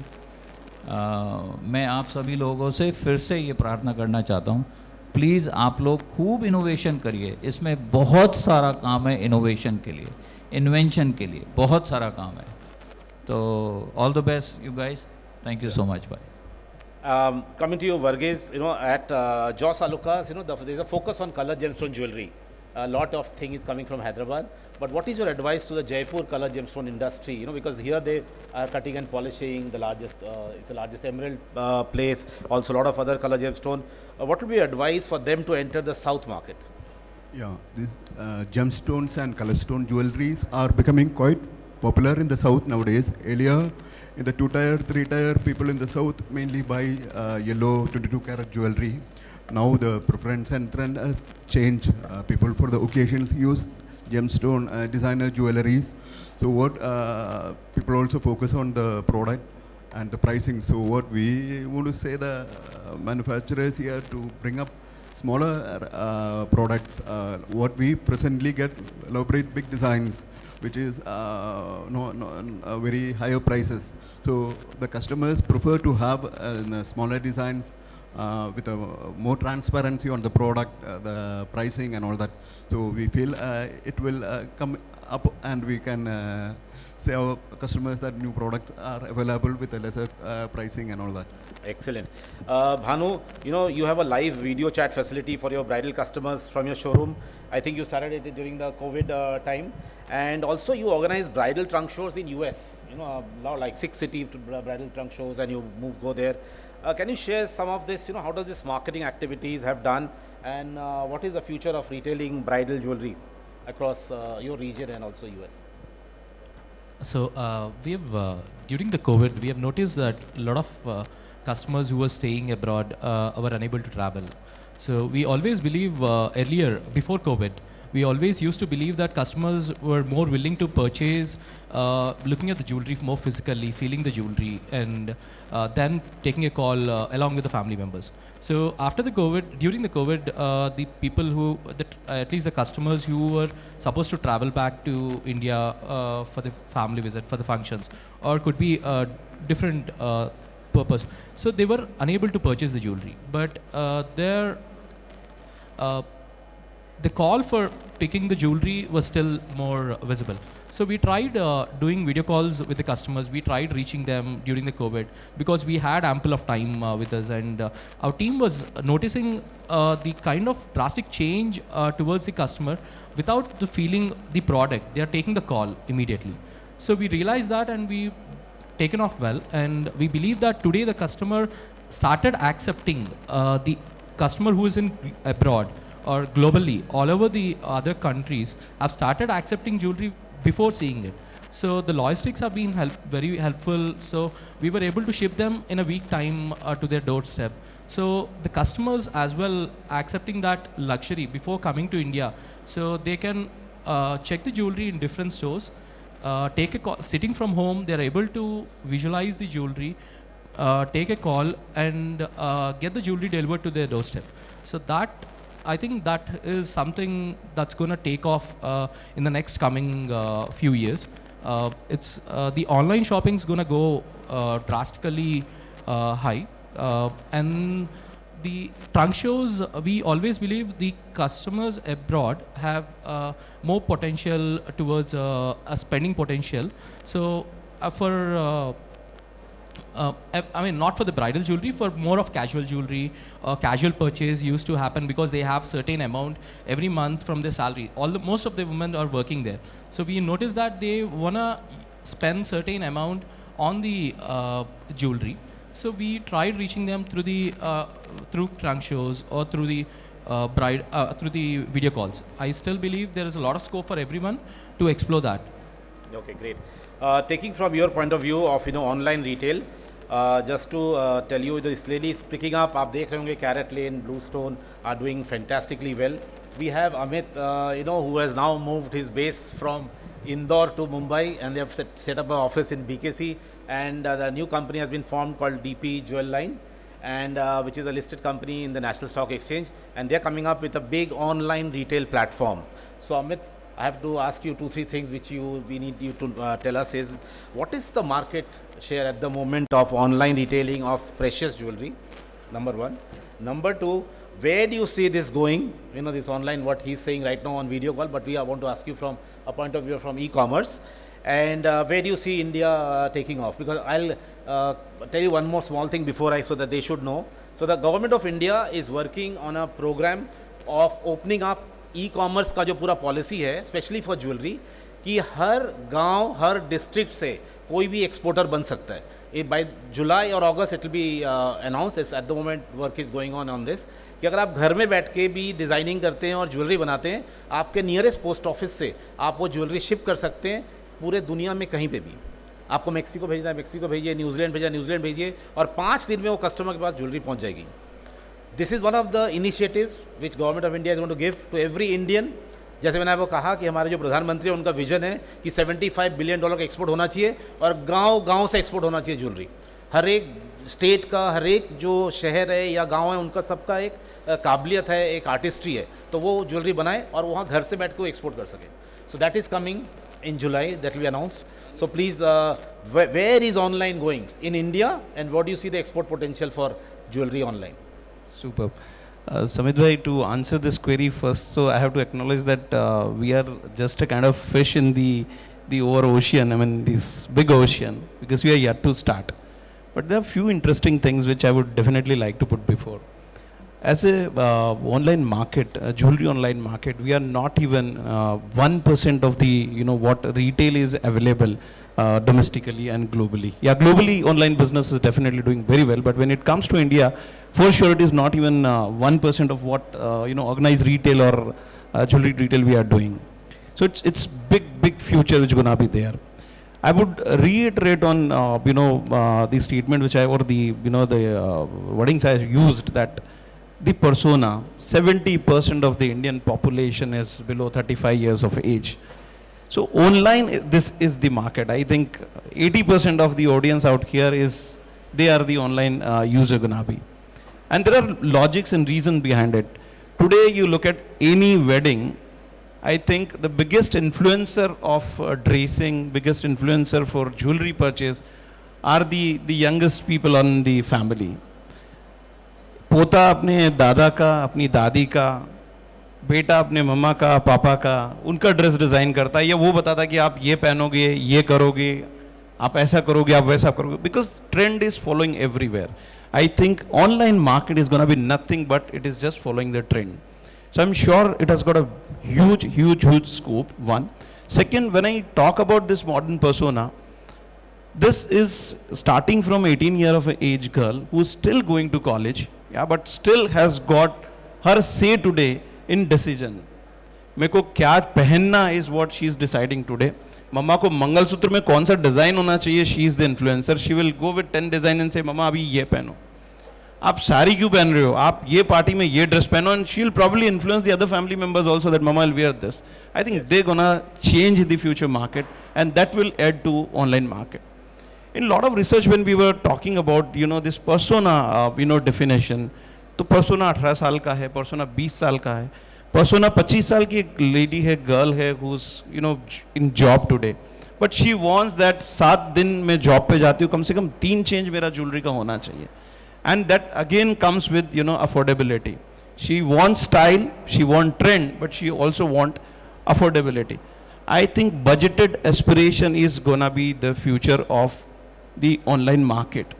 मैं आप सभी लोगों से फिर से ये प्रार्थना करना चाहता हूँ, प्लीज़ आप लोग खूब इनोवेशन करिए. इसमें बहुत सारा काम है इनोवेशन के लिए, इन्वेंशन के लिए बहुत सारा काम है. तो all the best you guys. Thank you so much. Bye. Coming to you, Varghese, at Jos Alucas, there's a focus on color gemstone jewelry. A lot of thing is coming from Hyderabad. But what is your advice to the Jaipur color gemstone industry? Because here they are cutting and polishing the largest, it's the largest emerald place. Also, a lot of other color gemstone. What would be your advice for them to enter the south market? Yeah, these gemstones and color stone jewelries are becoming quite popular in the south nowadays. Earlier, in the 2-tier, 3-tier, people in the south mainly buy yellow 22-carat jewelry. Now the preference and trend has changed. People for the occasions use gemstone designer jewelleries. So what people also focus on the product and the pricing. So what we want to say the manufacturers here to bring up smaller products. What we presently get elaborate big designs, which is very higher prices. So the customers prefer to have smaller designs with more transparency on the product, the pricing and all that. So we feel it will come up and we can say our customers that new products are available with a lesser pricing and all that. Excellent. Bhanu, you have a live video chat facility for your bridal customers from your showroom. I think you started it during the COVID time. And also you organize bridal trunk shows in US. Like 6 city bridal trunk shows, and you go there. Can you share some of this? How does this marketing activities have done, and what is the future of retailing bridal jewelry across your region and also US? So we have during the COVID, we have noticed that a lot of customers who were staying abroad were unable to travel. So we always believe earlier, before COVID, we always used to believe that customers were more willing to purchase looking at the jewelry more physically, feeling the jewelry, and then taking a call along with the family members. So after the COVID, during the COVID, the people who, at least the customers who were supposed to travel back to India for the family visit, for the functions, or could be different purpose. So they were unable to purchase the jewelry, but the call for picking the jewelry was still more visible. So we tried doing video calls with the customers. We tried reaching them during the COVID because we had ample of time with us, and our team was noticing the kind of drastic change towards the customer without the feeling the product. They are taking the call immediately. So we realized that, and we taken off well, and we believe that today the customer started accepting the customer who is in abroad or globally, all over the other countries have started accepting jewelry before seeing it. So the logistics have been very helpful. So we were able to ship them in a week time to their doorstep. So the customers as well accepting that luxury before coming to India. So they can check the jewelry in different stores, take a call, sitting from home, they're able to visualize the jewelry, take a call, and get the jewelry delivered to their doorstep. So that, I think that is something that's going to take off in the next coming few years. It's the online shopping is going to go drastically high, and the trunk shows, we always believe the customers abroad have more potential towards a spending potential. So I mean, not for the bridal jewelry, for more of casual jewelry, casual purchase used to happen because they have certain amount every month from their salary. Most of the women are working there. So we notice that they wanna spend certain amount on the jewelry. So we tried reaching them through the through trunk shows or through the through the video calls. I still believe there is a lot of scope for everyone to explore that. Okay, great. Taking from your point of view of online retail, just to tell you, this lady is picking up. आप देख रहे होंगे Carrot Lane, Bluestone are doing fantastically well. We have Amit, who has now moved his base from Indore to Mumbai, and they have set up an office in BKC, and the new company has been formed called DP Jewel Line, and which is a listed company in the National Stock Exchange, and they're coming up with a big online retail platform. So Amit, I have to ask you 2-3 things which we need you to tell us is, what is the market share at the moment of online retailing of precious jewelry? Number one. Number two, where do you see this going? This online, what he's saying right now on video call, but we want to ask you from a point of view from e-commerce. And where do you see India taking off? Because I'll tell you one more small thing before so that they should know. So the government of India is working on a program of opening up e-commerce का जो पूरा policy है, specially for jewellery, कि हर गांव, हर district से कोई भी exporter बन सकता है. बाय जुलाई और August it will be announce. At the moment work is going on this, कि अगर आप घर में बैठ के भी डिज़ाइनिंग करते हैं और ज्वेलरी बनाते हैं, आपके नियरेस्ट पोस्ट ऑफिस से आप वो ज्वेलरी शिप कर सकते हैं पूरे दुनिया में कहीं पे भी. आपको मैक्सिको भेजना है मैक्सिको भेजिए, न्यूजीलैंड भेजना न्यूजीलैंड भेजिए, और 5 दिन में वो कस्टमर के पास ज्वेलरी पहुंच जाएगी. This is one of the initiatives which government of India is going to give to every Indian. जैसे मैंने आपको कहा कि हमारे जो प्रधानमंत्री हैं उनका विजन है कि $75 बिलियन का एक्सपोर्ट होना चाहिए, और गांव-गांव से एक्सपोर्ट होना चाहिए ज्वेलरी. हर एक स्टेट का, हर एक जो शहर है या गांव है, उनका सबका एक काबिलियत है, एक आर्टिस्ट्री है, तो वो ज्वेलरी बनाए और वहाँ घर से बैठ के वो एक्सपोर्ट कर सके. So that is coming in July, that will be announced. So please, where is online going in India, and what do you see the export potential for jewelry online? Superb. Samit bhai, to answer this query first, so I have to acknowledge that we are just a kind of fish in the over ocean, I mean this big ocean, because we are yet to start. But there are few interesting things which I would definitely like to put before. As a online market, jewelry online market, we are not even 1% of the, what retail is available domestically and globally. Yeah, globally online business is definitely doing very well, but when it comes to India, for sure it is not even 1% of what, organized retail or jewelry retail we are doing. So it's big future which is gonna be there. I would reiterate on, the statement which or the, the wordings I used, that the persona, 70% of the Indian population is below 35 years of age. So online, this is the market. I think 80% of the audience out here they are the online user gonna be. And there are logics and reason behind it. Today you look at any wedding, I think the biggest influencer of dressing, biggest influencer for jewelry purchase are the youngest people in the family. पोता अपने दादा का, अपनी दादी का, बेटा अपने मम्मा का, पापा का, उनका ड्रेस डिज़ाइन करता है, या वो बताता है कि आप ये पहनोगे, ये करोगे, आप ऐसा करोगे, आप वैसा करोगे, because trend is following everywhere. I think online market is gonna be nothing but it is just following the trend. So I'm sure it has got a huge scope, one. Second, when I talk about this modern persona, this is starting from 18 year of age girl who's still going to college, yeah, but still has got her say today in decision. मेरे को क्या पहनना is what she is deciding today. मम्मा को मंगलसूत्र में कौन सा design होना चाहिए, she is the influencer. She will go with 10 design and say, मम्मा अभी ये पहनो. आप साड़ी क्यों पहन रहे हो, आप ये पार्टी में ये ड्रेस पहनो, and she will probably influence the other family members also that mama will wear this. I think they're gonna change the future market, and that will add to online market. In a lot of research when we were talking about this persona definition, तो persona 18 साल का है, persona 20 साल का है, persona 25 साल की एक lady है, girl है, who's in job today, but she wants that 7 दिन में job पे जाती हूँ, कम से कम 3 change मेरा jewelry का होना चाहिए. And that again comes with, affordability. She wants style, she wants trend, but she also wants affordability. I think budgeted aspiration is gonna be the future of the online market.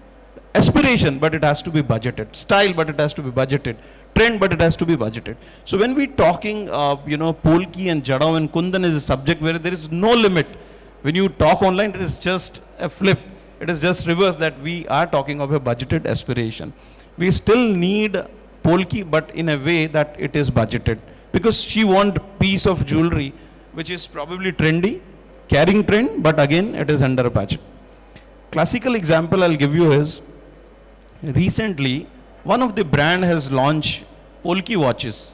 Aspiration, but it has to be budgeted. Style, but it has to be budgeted. Trend, but it has to be budgeted. So when we talking, Polki and Jadau and Kundan is a subject where there is no limit. When you talk online, it is just a flip. It is just reverse that we are talking of a budgeted aspiration. We still need Polki, but in a way that it is budgeted. Because she want piece of jewelry, which is probably trendy, carrying trend, but again, it is under a budget. Classical example I'll give you is, recently, one of the brand has launched Polki watches.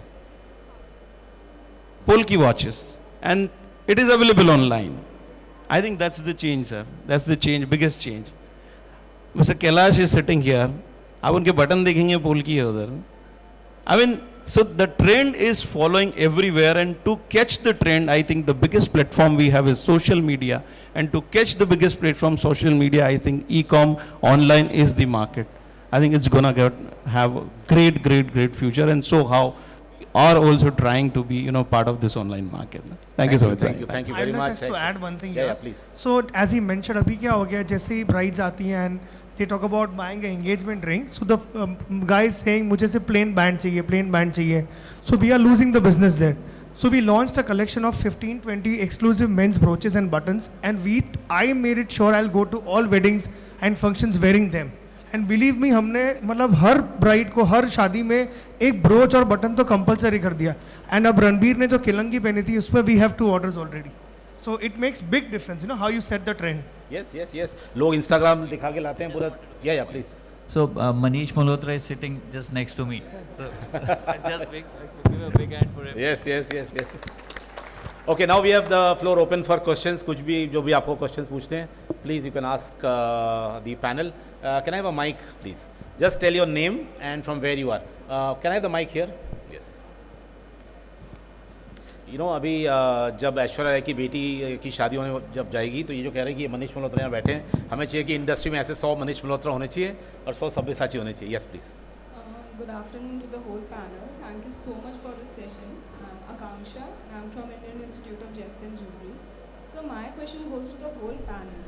Polki watches. And it is available online. I think that's the change, sir. That's the change, biggest change. Mr. Kailash is sitting here. आप उनके button देखेंगे Polki है उधर. I mean, so the trend is following everywhere, and to catch the trend, I think the biggest platform we have is social media. And to catch the biggest platform, social media, I think e-com, online is the market. I think it's gonna have a great future, and so how are also trying to be, part of this online market. Thank you so much. Thank you very I'd like much. just to add one thing Yeah, here. please. So as he mentioned, अभी क्या हो गया, जैसे ही brides आती हैं and they talk about buying an engagement ring. So the guy is saying मुझे से plain band चाहिए. So we are losing the business there. So we launched a collection of 15-20 exclusive men's brooches and buttons, and I made it sure I'll go to all weddings and functions wearing them. And believe me, हमने मतलब हर bride को हर शादी में एक brooch और button तो compulsory कर दिया. And अब रणबीर ने जो किलंगी पहनी थी, उसमें we have 2 orders already. So it makes big difference, how you set the trend. Yes. लोग Instagram दिखा के लाते हैं पूरा. Yeah, please. So Manish Malhotra is sitting just next to me. So, just give a big hand for him. Yes. Okay, now we have the floor open for questions. कुछ भी जो भी आपको questions पूछते हैं, please you can ask the panel. Can I have a mic, please? Just tell your name and from where you are. Can I have the mic here? Yes. अभी जब ऐश्वर्या राय की बेटी की शादी होने जब जाएगी, तो ये जो कह रहे हैं कि मनीष मल्होत्रा यहाँ बैठे हैं, हमें चाहिए कि इंडस्ट्री में ऐसे 100 मनीष मल्होत्रा होने चाहिए और 100 सब्यसाची होने चाहिए. Yes please. Good afternoon to the whole panel. Thank you so much for this session. I'm Akanksha. I'm from Indian Institute of Gems and Jewelry. So my question goes to the whole panel,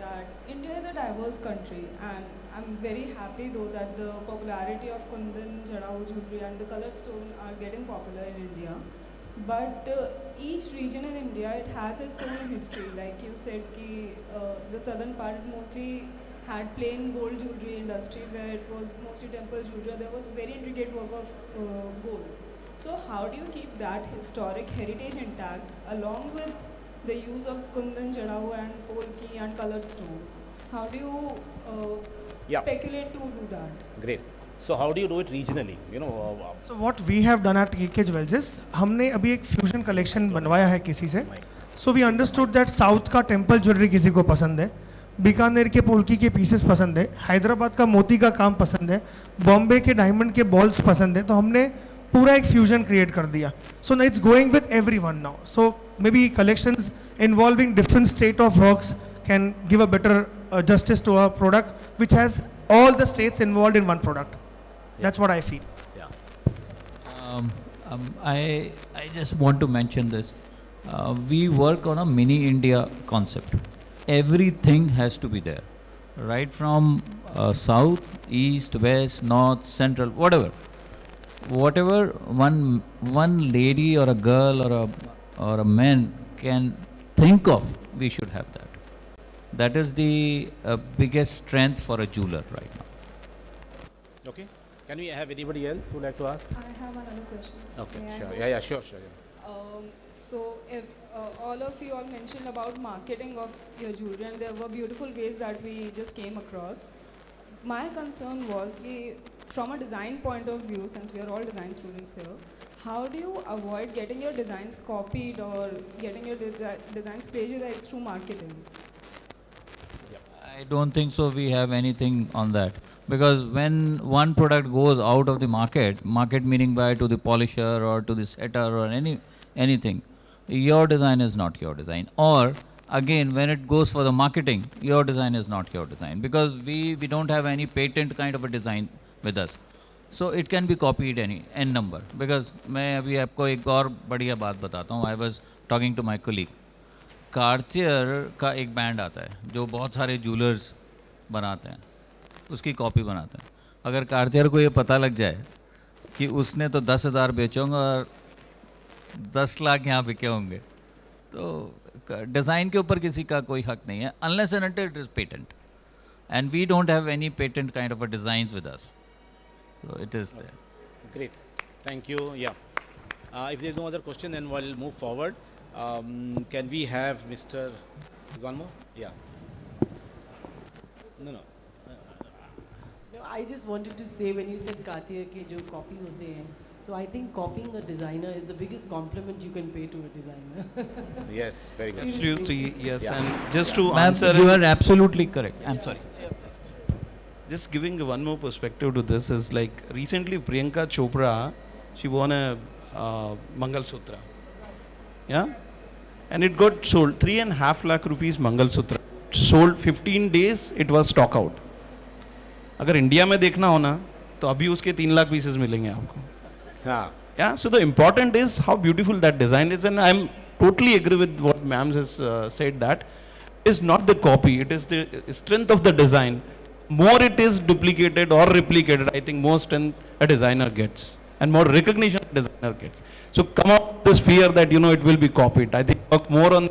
that India is a diverse country, and I'm very happy though that the popularity of Kundan, JADAU jewelry and the colored stone are getting popular in India. But each region in India, it has its own history. Like you said, the southern part mostly had plain gold jewelry industry, where it was mostly temple jewelry. There was very intricate work of gold. So how do you keep that historic heritage intact along with the use of Kundan, JADAU and Polki and colored stones? How do you speculate to do that? Great. So how do you do it regionally? So what we have done at KK Jewels is हमने अभी एक fusion collection बनवाया है किसी से. So we understood that south का temple jewellery किसी को पसंद है, बीकानेर के पोल्की के पीसेस पसंद है, हैदराबाद का मोती का काम पसंद है, बॉम्बे के डायमंड के बॉल्स पसंद है, तो हमने पूरा एक फ्यूजन क्रिएट कर दिया. So now it's going with everyone now. So maybe collections involving different state of works can give a better justice to a product which has all the states involved in one product. That's what I feel. I just want to mention this. We work on a mini India concept. Everything has to be there, right from south, east, west, north, central, whatever one lady or a girl or a man can think of, we should have that. That is the biggest strength for a jeweler right now. Okay. Can we have anybody else who would like to ask? I have another question. Okay, May I sure. go? Yeah, sure. So if all of you all mentioned about marketing of your jewelry, and there were beautiful ways that we just came across. My concern was from a design point of view, since we are all design students here, how do you avoid getting your designs copied or getting your designs plagiarized through marketing? I don't think so we have anything on that. Because when one product goes out of the market meaning by to the polisher or to the setter or anything, your design is not your design. Or again, when it goes for the marketing, your design is not your design. Because we don't have any patent kind of a design with us. So it can be copied any n number. Because मैं अभी आपको एक और बढ़िया बात बताता हूँ. I was talking to my colleague. Cartier का एक बैंड आता है जो बहुत सारे जूलर्स बनाते हैं, उसकी कॉपी बनाते हैं. अगर कार्टियर को ये पता लग जाए कि उसने तो 10,000 बेचे होंगे और 10 लाख यहाँ बिके होंगे, तो डिज़ाइन के ऊपर किसी का कोई हक नहीं है, unless and until it is patent. And we don't have any patent kind of a designs with us. So it is there. Great. Thank you. Yeah. If there is no other question, then we'll move forward. Can we have Mr. One more? Yeah. No. No, I just wanted to say when you said Cartier के जो copy होते हैं, so I think copying a designer is the biggest compliment you can pay to a designer. Yes, very good. Absolutely, yes. Yeah. And just to Ma'am, answer, you are absolutely correct. I'm sorry. just giving one more perspective to this is like recently Priyanka Chopra, she won a Mangal Sutra. Yeah? And it got sold 3.5 lakh rupees Mangal Sutra. Sold 15 days, it was stock out. अगर India में देखना हो ना तो अभी उसके 3 lakh pieces मिलेंगे आपको. हाँ. Yeah, so the important is how beautiful that design is, and I'm totally agree with what ma'am has said, that is not the copy, it is the strength of the design. More it is duplicated or replicated, I think more strength a designer gets and more recognition a designer gets. So come out this fear that it will be copied. I think work more on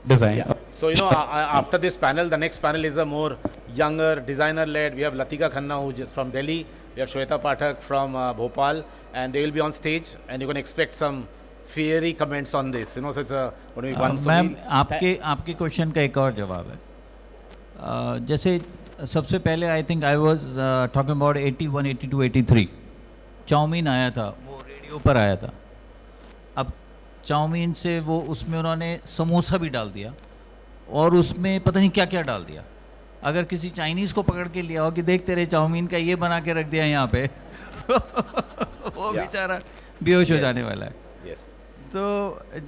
design. Yeah. So after this panel, the next panel is a more younger designer led. We have Latika Khanna, who is from Delhi. We have Shweta Pathak from Bhopal, and they will be on stage, and you can expect some fiery comments on this. So it's going to be one. Ma'am, आपके question का एक और जवाब है. जैसे सबसे पहले I think I was talking about 81, 82, 83 chow mein आया था, वो रेडियो पर आया था. अब चाउमीन से वो उसमें उन्होंने समोसा भी डाल दिया और उसमें पता नहीं क्या क्या डाल दिया. अगर किसी चाइनीज़ को पकड़ के लिया हो कि देख तेरे चाउमीन का ये बना के रख दिया यहाँ पे तो वो बेचारा बेहोश हो जाने वाला है. तो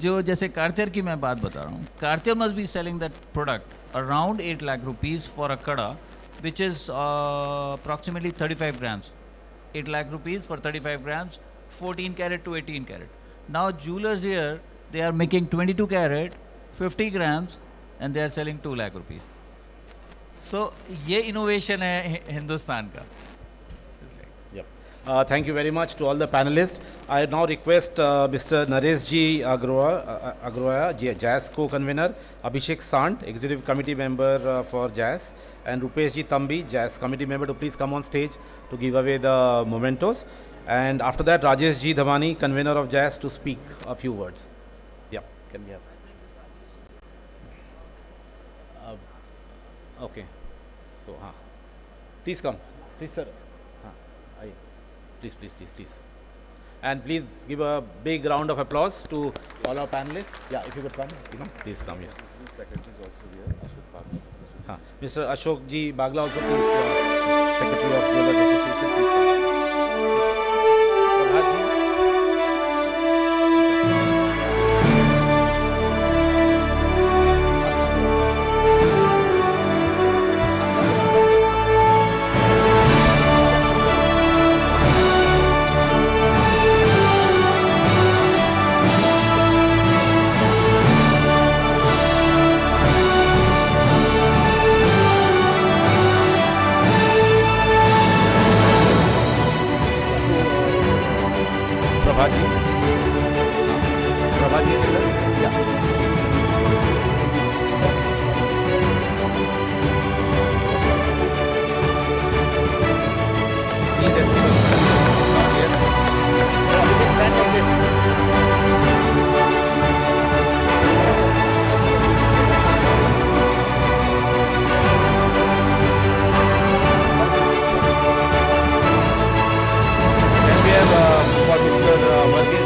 जो जैसे कार्टियर की मैं बात बता रहा हूँ, Cartier must be selling that product around 8 lakh rupees for a kada, which is approximately 35 grams. 8 lakh rupees for 35 grams, 14 carat to 18 carat. Now jewelers here, they are making 22 carat, 50 grams, and they are selling 2 lakh rupees. So ये innovation है हिंदुस्तान का. Thank you very much to all the panelists. I now request Mr. Naresh Ji Agroya, JAS co-convener, Abhishek Sant, executive committee member for JAS, and Rupesh Ji Tambi, JAS committee member, to please come on stage to give away the mementos. And after that, Rajesh Ji Dhamani, convener of JAS, to speak a few words. Yeah, can we have? Okay. So, please come. Please, sir. Please. And please give a big round of applause to all our panelists. Yeah, if you could come, please come here. Secretary is also here, Ashok Bagla. Mr. Ashok Ji Bagla also, please, Secretary of Jewellers Association, please come. Prabhat Ji. For Mr. Varghese.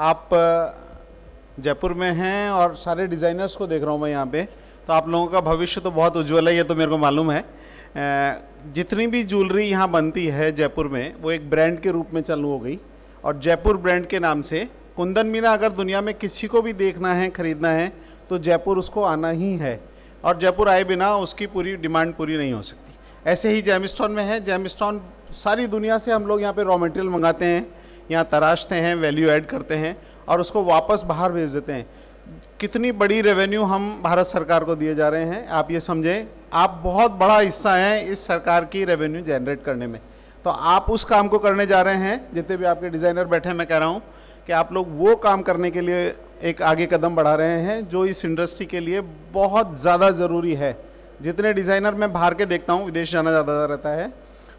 आप जयपुर में हैं और सारे designers को देख रहा हूँ मैं यहाँ पे, तो आप लोगों का भविष्य तो बहुत उज्ज्वल है, ये तो मेरे को मालूम है। जितनी भी ज्वेलरी यहाँ बनती है जयपुर में वो एक ब्रांड के रूप में चालू हो गई, और जयपुर ब्रांड के नाम से कुंदन मीना अगर दुनिया में किसी को भी देखना है, ख़रीदना है, तो जयपुर उसको आना ही है, और जयपुर आए बिना उसकी पूरी डिमांड पूरी नहीं हो सकती। ऐसे ही जेमस्टोन में है, जेमस्टोन सारी दुनिया से हम लोग यहाँ पे रॉ मटेरियल मंगाते हैं, यहाँ तराशते हैं, वैल्यू ऐड करते हैं और उसको वापस बाहर भेज देते हैं। कितनी बड़ी रेवेन्यू हम भारत सरकार को दिए जा रहे हैं, आप ये समझें, आप बहुत बड़ा हिस्सा हैं इस सरकार की रेवेन्यू जनरेट करने में। तो आप उस काम को करने जा रहे हैं, जितने भी आपके डिज़ाइनर बैठे हैं, मैं कह रहा हूँ कि आप लोग वो काम करने के लिए एक आगे कदम बढ़ा रहे हैं जो इस इंडस्ट्री के लिए बहुत ज़्यादा ज़रूरी है। जितने डिज़ाइनर मैं बाहर के देखता हूँ, विदेश जाना ज़्यादा रहता है,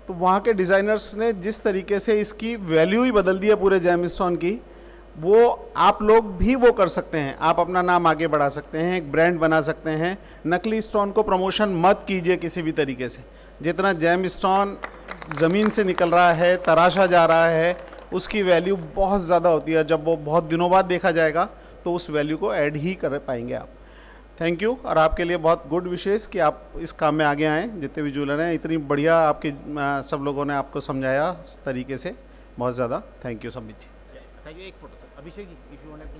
तो वहाँ के डिज़ाइनर्स ने जिस तरीके से इसकी वैल्यू ही बदल दी है पूरे जेमस्टोन की, वो आप लोग भी वो कर सकते हैं। आप अपना नाम आगे बढ़ा सकते हैं, एक ब्रांड बना सकते हैं। नकली स्टोन को प्रमोशन मत कीजिए किसी भी तरीके से। जितना जेमस्टोन ज़मीन से निकल रहा है, तराशा जा रहा है, उसकी वैल्यू बहुत ज़्यादा होती है। जब वो बहुत दिनों बाद देखा जाएगा तो उस वैल्यू को ऐड ही कर पाएंगे आप। थैंक यू, और आपके लिए बहुत गुड विशेष कि आप इस काम में आगे आएँ। जितने भी ज्वेलर हैं, इतनी बढ़िया आपके सब लोगों ने आपको समझाया इस तरीके से, बहुत ज़्यादा thank you Samit ji. Thank you. एक photo Abhishek ji, if you want to.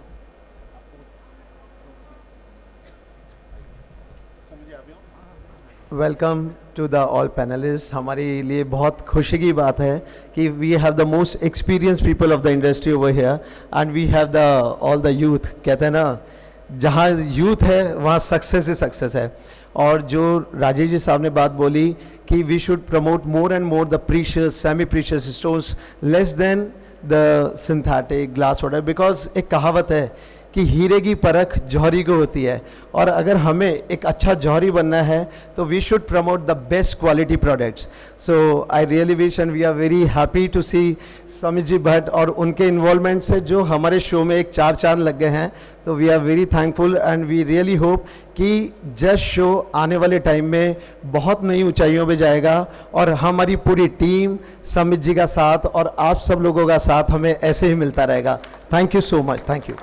Welcome to the all panelist. हमारे लिए बहुत खुशी की बात है कि we have the most experience people of the industry over here and we have the all the youth. कहते हैं ना, जहाँ यूथ है वहाँ सक्सेस ही सक्सेस है। और जो राजेश जी साहब ने बात बोली कि we should promote more and more the precious, semi precious stones less than the synthetic glass water, because एक कहावत है कि हीरे की परख जौहरी को होती है, और अगर हमें एक अच्छा जौहरी बनना है तो we should promote the best quality products. So I really wish and we are very happy to see Samit ji Bhatt और उनके इन्वॉल्वमेंट से जो हमारे शो में एक चार चांद लग गए हैं। तो we are very thankful and we really hope कि जस्ट शो आने वाले टाइम में बहुत नई ऊंचाइयों पे जाएगा, और हमारी पूरी टीम, समित जी का साथ और आप सब लोगों का साथ हमें ऐसे ही मिलता रहेगा। Thank you so much. Thank you.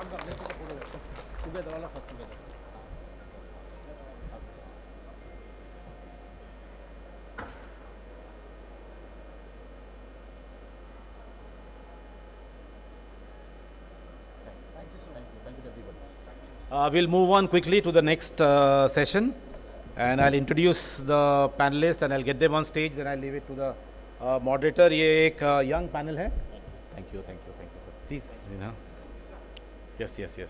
We'll move on quickly to the next session, and I'll introduce the panelists and I'll get them on stage. Then I'll leave it to the moderator. ये एक young panel है. Thank you, sir. Please, you know. Yes.